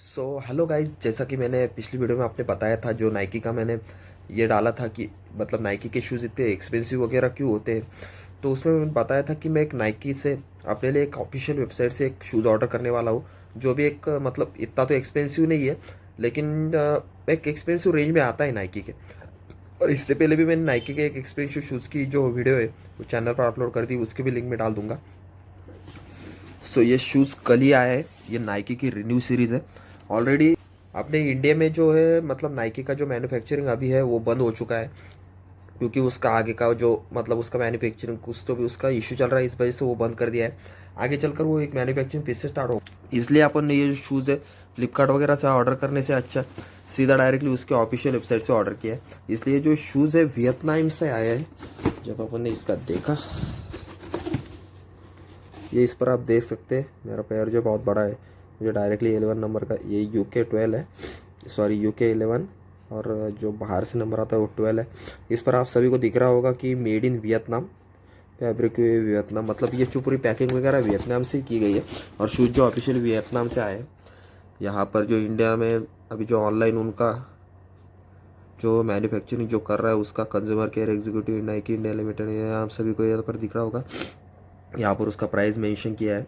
Hello guys, जैसा कि मैंने पिछली वीडियो में आपने बताया था, जो नाइकी का मैंने ये डाला था कि मतलब नाइकी के शूज़ इतने एक्सपेंसिव वगैरह क्यों होते हैं। तो उसमें मैंने बताया था कि मैं एक नाइकी से अपने लिए एक ऑफिशियल वेबसाइट से एक शूज़ ऑर्डर करने वाला हूँ, जो भी एक मतलब इतना तो एक्सपेंसिव नहीं है, लेकिन एक एक्सपेंसिव रेंज में आता है नाइकी के। और इससे पहले भी मैंने नाइकी के एक एक्सपेंसिव शूज़ की जो वीडियो है वो चैनल पर अपलोड कर दी, उसकी भी लिंक मैं डाल दूंगा। ये शूज़ कल ही आया है। ये नाइकी की रिन्यू सीरीज़ है। ऑलरेडी अपने इंडिया में जो है मतलब नाइकी का जो मैन्युफैक्चरिंग अभी है वो बंद हो चुका है, क्योंकि उसका आगे का जो मतलब उसका मैन्युफैक्चरिंग कुछ तो भी उसका इशू चल रहा है, इस वजह से वो बंद कर दिया है। आगे चलकर वो एक मैन्युफैक्चरिंग फिर से स्टार्ट हो, इसलिए अपन ने ये जो शूज़ है फ्लिपकार्ट वगैरह से ऑर्डर करने से अच्छा सीधा डायरेक्टली उसके ऑफिशियल वेबसाइट से ऑर्डर किया है। इसलिए जो शूज़ है वियतनाम से आया है। जब अपन ने इसका देखा, ये इस पर आप देख सकते हैं मेरा पैर जो बहुत बड़ा है, जो डायरेक्टली 11 नंबर का, ये UK 12 है, सॉरी UK 11, और जो बाहर से नंबर आता है वो 12 है। इस पर आप सभी को दिख रहा होगा कि made in Vietnam, fabric Vietnam, मतलब ये जो पूरी पैकिंग वगैरह वियतनाम से की गई है। और शूज़ जो ऑफिशियल वियतनाम से आए हैं। यहाँ पर जो इंडिया में अभी जो ऑनलाइन उनका जो मैन्युफैक्चरिंग जो कर रहा है उसका consumer care executive Nike India limited, ये आप सभी को यहाँ पर दिख रहा होगा। यहाँ पर उसका प्राइस मेंशन किया है।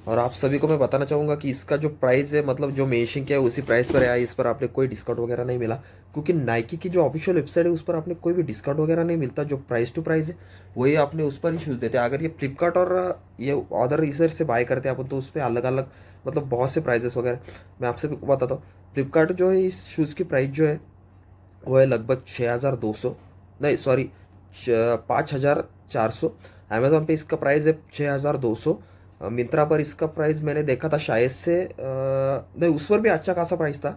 और आप सभी को मैं बताना चाहूँगा कि इसका जो प्राइस है मतलब जो मेंशन किया है उसी प्राइस पर है। इस पर आपने कोई डिस्काउंट वगैरह नहीं मिला, क्योंकि नाइकी की जो ऑफिशियल वेबसाइट है उस पर आपने कोई भी डिस्काउंट वगैरह नहीं मिलता। जो प्राइस टू प्राइस है वही आपने उस पर ही शूज़ देते हैं। अगर ये फ्लिपकार्ट और ये अदर रीसर से बाय करते हैं अपन, तो उस पर अलग अलग मतलब बहुत से प्राइजेस वगैरह मैं आपसे बताता हूँ। फ्लिपकार्ट जो है इस शूज़ की प्राइस जो है वो है लगभग 6,200, नहीं सॉरी 5,400। अमेज़ॉन पे इसका प्राइस है 6,200। मिंत्रा पर इसका प्राइस मैंने देखा था शायद से नहीं, उस पर भी अच्छा खासा प्राइस था,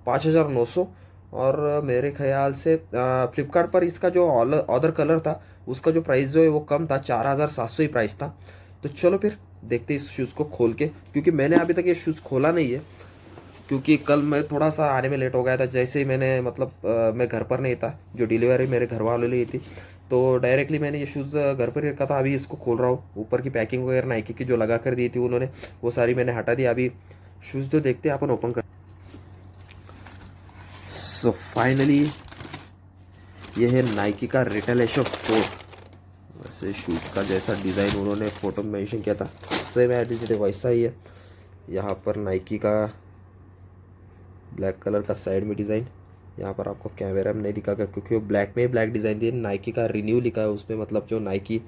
5,900। और मेरे ख्याल से फ्लिपकार्ट पर इसका जो अदर कलर था उसका जो प्राइस जो है वो कम था, 4,700 ही प्राइस था। तो चलो फिर देखते इस शूज़ को खोल के, क्योंकि मैंने अभी तक ये शूज़ खोला नहीं है, क्योंकि कल मैं थोड़ा सा आने में लेट हो गया था। जैसे ही मैंने मतलब मैं घर पर नहीं था, जो डिलीवरी मेरे घर वालों ने ली थी, तो डायरेक्टली मैंने ये शूज़ घर पर ही रखा था। अभी इसको खोल रहा हूँ। ऊपर की पैकिंग वगैरह नाइकी की जो लगा कर दी थी उन्होंने, वो सारी मैंने हटा दी। अभी शूज़ जो देखते हैं अपन ओपन कर। सो फाइनली ये है नाइकी का रिटेलेशो 4। वैसे शूज़ का जैसा डिज़ाइन उन्होंने फ़ोटो में मेंशन किया था सेम एज वैसा ही है। यहाँ पर नाइकी का ब्लैक कलर का साइड में डिज़ाइन, यहाँ पर आपको कैमरा में नहीं दिखागा क्योंकि वो ब्लैक में ब्लैक डिज़ाइन दिए। नाइकी का रिन्यू लिखा है उसमें, मतलब जो नाइकी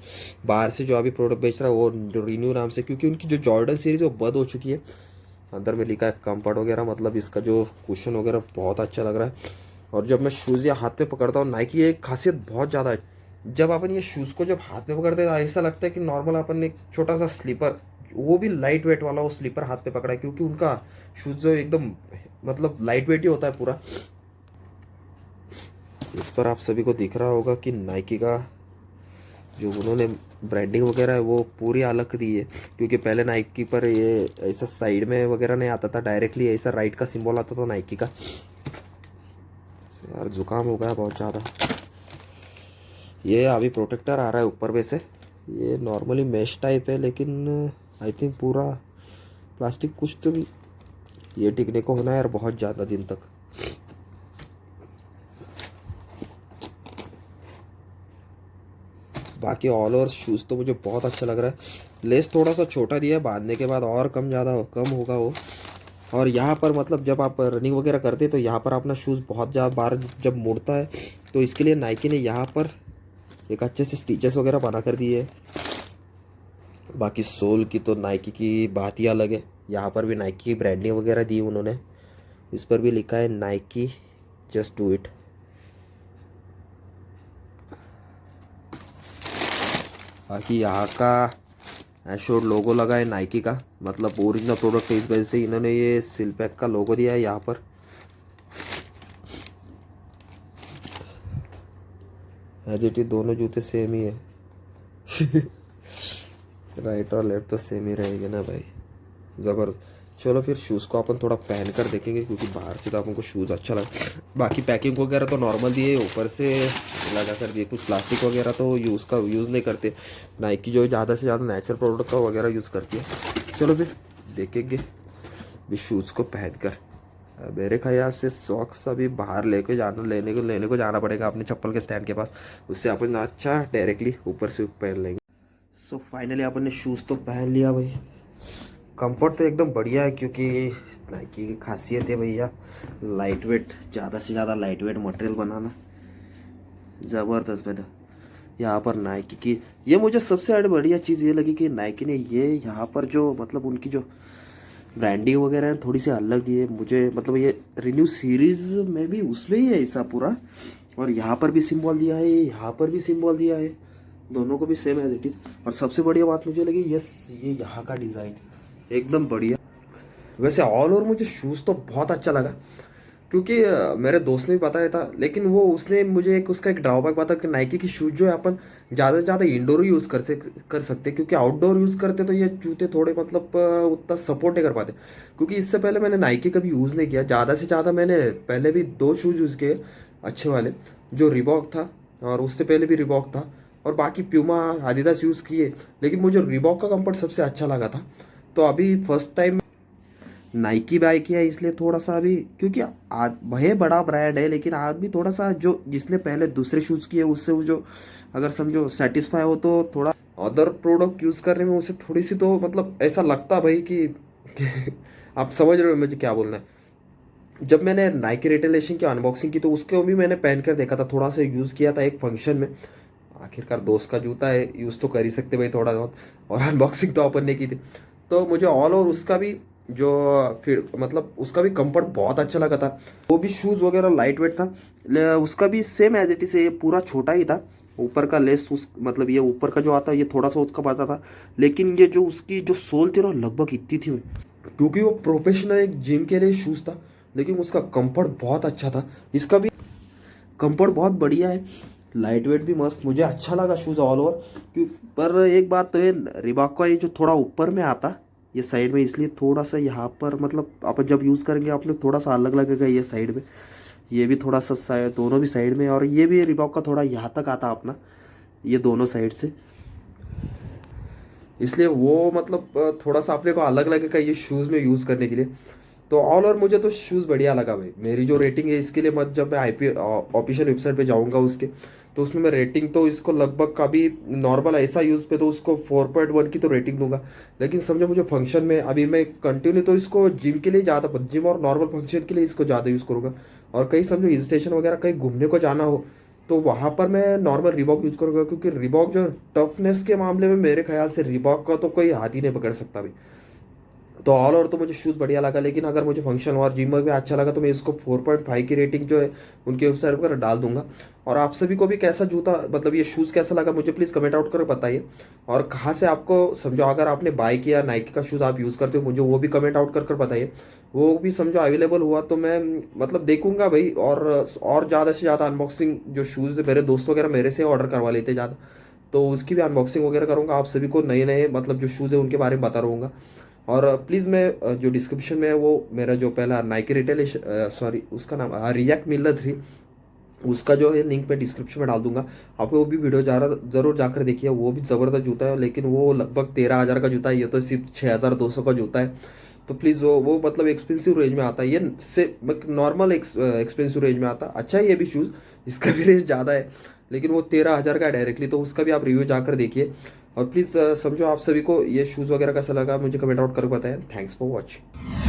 बाहर से जो अभी प्रोडक्ट बेच रहा है वो रिन्यू नाम से, क्योंकि उनकी जो जॉर्डन सीरीज़ वो बंद हो चुकी है। अंदर में लिखा है कंफर्ट वगैरह, मतलब इसका जो कुशन वगैरह बहुत अच्छा लग रहा है। और जब मैं शूज़ या हाथ में पकड़ता हूँ, नाइकी की एक खासियत बहुत ज़्यादा है, जब अपन ये शूज़ को जब हाथ में पकड़ते हैं तो ऐसा लगता है कि नॉर्मल अपन ने एक छोटा सा स्लीपर, वो भी लाइट वेट वाला वो स्लीपर हाथ पे पकड़ा है, क्योंकि उनका शूज़ जो एकदम मतलब लाइट वेट ही होता है पूरा। इस पर आप सभी को दिख रहा होगा कि नाइकी का जो उन्होंने ब्रांडिंग वगैरह है वो पूरी अलग दी है, क्योंकि पहले नाइकी पर ये ऐसा साइड में वगैरह नहीं आता था, डायरेक्टली ऐसा राइट का सिंबल आता था नाइकी का। यार जुकाम हो गया बहुत ज़्यादा। ये अभी प्रोटेक्टर आ रहा है ऊपर में से, ये नॉर्मली मैश टाइप है, लेकिन आई थिंक पूरा प्लास्टिक कुछ तो भी ये टिकने को होना है यार बहुत ज़्यादा दिन तक। बाकी ऑल ओवर शूज़ तो मुझे बहुत अच्छा लग रहा है। लेस थोड़ा सा छोटा दिया है, बांधने के बाद और कम ज़्यादा कम होगा वो। और यहाँ पर मतलब जब आप रनिंग वगैरह करते हैं तो यहाँ पर अपना शूज़ बहुत ज़्यादा बार जब मुड़ता है, तो इसके लिए नाइकी ने यहाँ पर एक अच्छे से स्टिचेस वगैरह बना कर दिए है। बाकी सोल की तो नाइकी की बात ही अलग है। यहाँ पर भी नाइकी की ब्रांडिंग वगैरह दी उन्होंने, इस पर भी लिखा है नाइकी जस्ट डू इट। बाकी यहाँ का एश्योर्ड लोगो लगा है नाइकी का, मतलब ओरिजिनल प्रोडक्ट है, इस वजह से इन्होंने ये सिलपैक का लोगो दिया है यहाँ पर। एज इट इज दोनों जूते सेम ही है। राइट और लेफ्ट तो सेम ही रहेंगे ना भाई, ज़बरदस्त। चलो फिर शूज़ को अपन थोड़ा पहन कर देखेंगे, क्योंकि बाहर से तो आपको शूज़ अच्छा लगा। बाकी पैकिंग वगैरह तो नॉर्मल दिए, ऊपर से लगा कर दिए, कुछ प्लास्टिक वगैरह तो यूज़ नहीं करते। नाइकी जो ज़्यादा से ज़्यादा नेचुरल प्रोडक्ट का वगैरह यूज़ करती है। चलो फिर देखेंगे भी शूज़ को पहनकर। मेरे ख्याल से सॉक्स अभी बाहर लेने को जाना पड़ेगा अपने चप्पल के स्टैंड के पास, उससे अपन अच्छा डायरेक्टली ऊपर से पहन लेंगे। सो फाइनली अपन ने शूज़ तो पहन लिया भाई। कंफर्ट तो एकदम बढ़िया है, क्योंकि नाइकी की खासियत है भैया लाइट वेट, ज़्यादा से ज़्यादा लाइट वेट मटेरियल बनाना, ज़बरदस्त बेटा। यहाँ पर नाइकी की ये मुझे सबसे बढ़िया चीज़ ये लगी कि नाइकी ने ये यहाँ पर जो मतलब उनकी जो ब्रांडिंग वगैरह है थोड़ी सी अलग दी है मुझे, मतलब ये रिन्यू सीरीज में भी उसमें ही है ऐसा पूरा, और यहाँ पर भी सिंबल दिया है, यहाँ पर भी सिंबल दिया है, दोनों को भी सेम एज इट इज़। और सबसे बढ़िया बात मुझे लगी यस ये यहाँ का डिज़ाइन एकदम बढ़िया। वैसे ऑल ओवर मुझे शूज़ तो बहुत अच्छा लगा, क्योंकि मेरे दोस्त ने भी बताया था, लेकिन वो उसने मुझे उसका एक ड्रॉबैक बताया कि नाइकी की शूज़ जो है अपन ज़्यादा से ज़्यादा इंडोर यूज़ कर सकते, क्योंकि आउटडोर यूज़ करते तो ये जूते थोड़े मतलब उतना सपोर्ट नहीं कर पाते। क्योंकि इससे पहले मैंने नाइकी कभी यूज़ नहीं किया, ज़्यादा से ज़्यादा मैंने पहले भी 2 शूज़ यूज़ किए अच्छे वाले, जो रिबॉक था और उससे पहले भी रिबॉक था, और बाकी प्यूमा आदिदास यूज़ किए, लेकिन मुझे रिबॉक का कंफर्ट सबसे अच्छा लगा था। तो अभी फर्स्ट टाइम नाइकी बाय किया, इसलिए थोड़ा सा अभी, क्योंकि भले बड़ा ब्रांड है लेकिन आदमी थोड़ा सा जो जिसने पहले दूसरे शूज़ किए उससे वो जो अगर समझो सेटिस्फाई हो, तो थोड़ा अदर प्रोडक्ट यूज़ करने में उसे थोड़ी सी तो मतलब ऐसा लगता भाई कि आप समझ रहे हो मुझे क्या बोलना है। जब मैंने नाइकी रिटेलेशन की अनबॉक्सिंग की तो उसको भी मैंने पहन कर देखा था, थोड़ा सा यूज़ किया था एक फंक्शन में। आखिरकार दोस्त का जूता है, यूज़ तो कर ही सकते भाई थोड़ा बहुत, और अनबॉक्सिंग तो अपन ने की थी। तो मुझे ऑल ओवर उसका भी जो फिर मतलब उसका भी कंफर्ट बहुत अच्छा लगा था। वो भी शूज़ वगैरह लाइट वेट था, उसका भी सेम एज इट इज़ पूरा छोटा ही था। ऊपर का लेस उस मतलब ये ऊपर का जो आता है ये थोड़ा सा उसका पता था, लेकिन ये जो उसकी जो सोल थी ना लगभग इतनी थी, क्योंकि वो प्रोफेशनल एक जिम के लिए शूज़ था, लेकिन उसका कंफर्ट बहुत अच्छा था। इसका भी कंफर्ट बहुत बढ़िया है, लाइट वेट भी मस्त, मुझे अच्छा लगा शूज़ ऑल ओवर। क्यों पर एक बात तो है, रिबॉक का ये जो थोड़ा ऊपर में आता ये साइड में, इसलिए थोड़ा सा यहाँ पर मतलब अपन जब यूज़ करेंगे अपने थोड़ा सा अलग लगेगा ये साइड में, ये भी थोड़ा सा साइड दोनों भी साइड में, और ये भी रिबॉक का थोड़ा यहाँ तक आता अपना ये दोनों साइड से, इसलिए वो मतलब थोड़ा सा अपने को अलग लगेगा ये शूज़ में यूज़ करने के लिए। तो ऑल ओवर मुझे तो शूज़ बढ़िया लगा भाई। मेरी जो रेटिंग है इसके लिए मत, जब मैं ऑफिशियल वेबसाइट पे जाऊंगा उसके, तो उसमें मैं रेटिंग तो इसको लगभग कभी नॉर्मल ऐसा यूज़ पे तो उसको 4.1 की तो रेटिंग दूंगा। लेकिन समझो मुझे फंक्शन में अभी मैं कंटिन्यू तो इसको जिम के लिए ज़्यादा, जिम और नॉर्मल फंक्शन के लिए इसको ज़्यादा यूज़ करूँगा, और कहीं समझो हिल स्टेशन वगैरह कहीं घूमने को जाना हो तो वहाँ पर मैं नॉर्मल रिबॉक यूज़ करूँगा, क्योंकि रिबॉक जो टफनेस के मामले में मेरे ख्याल से रिबॉक का तो कोई हाथ ही नहीं पकड़ सकता भाई। तो ऑल ओवर तो मुझे शूज़ बढ़िया लगा, लेकिन अगर मुझे फंक्शन और जिम में भी अच्छा लगा तो मैं इसको 4.5 की रेटिंग जो है उनकी वेबसाइट पर डाल दूंगा। और आप सभी को भी कैसा जूता मतलब ये शूज़ कैसा लगा मुझे प्लीज़ कमेंट आउट कर बताइए, और कहाँ से आपको समझो अगर आपने बाय किया नाइकी का शूज़ आप यूज़ करते हो मुझे वो भी कमेंट आउट कर बताइए। वो भी समझो अवेलेबल हुआ तो मैं मतलब देखूंगा भाई, और ज़्यादा से ज़्यादा अनबॉक्सिंग जो शूज़ मेरे दोस्त वगैरह मेरे से ऑर्डर करवा लेते ज़्यादा, तो उसकी भी अनबॉक्सिंग वगैरह करूँगा, आप सभी को नए नए मतलब जो शूज़ है उनके बारे में बता रहूँगा। और प्लीज़ मैं जो डिस्क्रिप्शन में है वो मेरा जो पहला नाइकी रिटेल सॉरी उसका नाम रिएक्ट मिलर 3, उसका जो है लिंक मैं डिस्क्रिप्शन में डाल दूंगा। आपको वो भी वीडियो ज़रूर जाकर देखिए, वो भी ज़बरदस्त जूता है, लेकिन वो लगभग 13,000 का जूता है, ये तो सिर्फ 6,200 का जूता है। तो प्लीज़ वो मतलब एक्सपेंसिव रेंज में आता है, ये से नॉर्मल एक्सपेंसिव रेंज में आता है। अच्छा है ये भी शूज़, इसका भी रेंज ज़्यादा है, लेकिन वो 13,000 का है डायरेक्टली, तो उसका भी आप रिव्यू जाकर देखिए। और प्लीज़ समझो आप सभी को ये शूज़ वगैरह कैसा लगा मुझे कमेंट आउट कर बताएं। Thanks for watching.